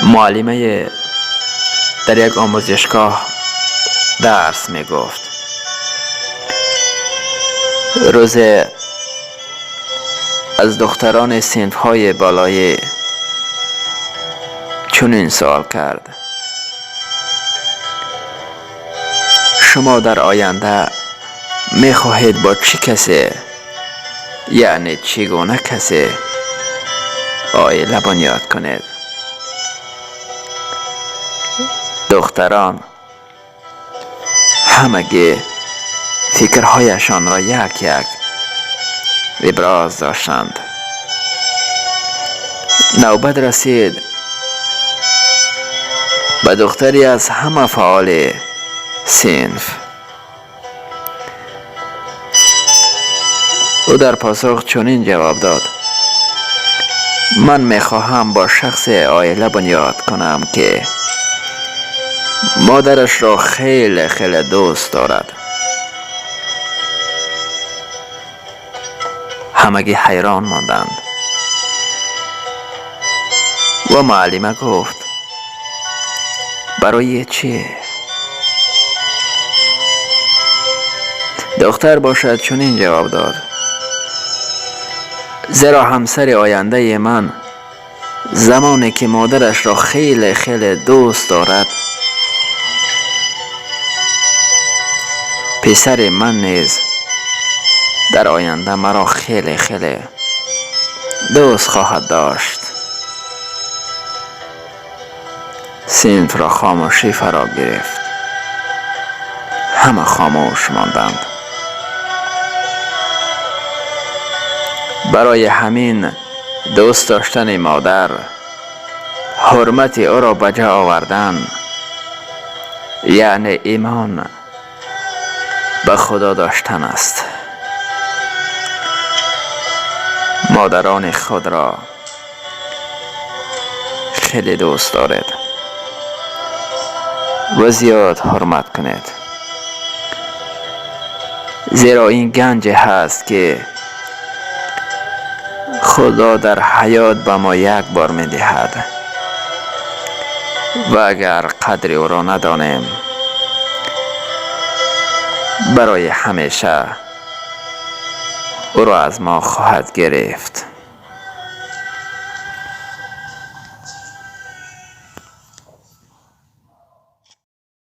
معلمه در یک آموزشگاه درس می گفت. روزه از دختران صنف‌های بالای چنین سوال کرد: شما در آینده می خواهید با چه کسی، یعنی چگونه کسی عائله بنیاد کنید؟ دختران همگی فکرهایشان را یک یک ابراز داشتند. نوبت رسید به دختری از همه فعال صنف. او در پاسخ چنین جواب داد: من میخواهم با شخص عائله بنیاد کنم که مادرش را خیلی خیلی دوست دارد. همگی حیران ماندند و معلمه گفت: برای چی؟ دختر باشد چنین جواب داد: زیرا همسر آینده من زمانی که مادرش را خیلی خیلی دوست دارد، پسر من نیز در آینده مرا خیلی خیلی دوست خواهد داشت. صنف را خاموشی فرا گرفت. همه خاموش ماندند. برای همین دوست داشتن مادر، حرمت او را به جا آوردن، یعنی ایمان به خدا داشتن است. مادران خود را خیلی دوست دارید و زیاد حرمت کنید، زیرا این گنج هست که خدا در حیات به ما یک بار می دهد و اگر قدر او را ندانیم، برای همیشه او را از ما خواهد گرفت.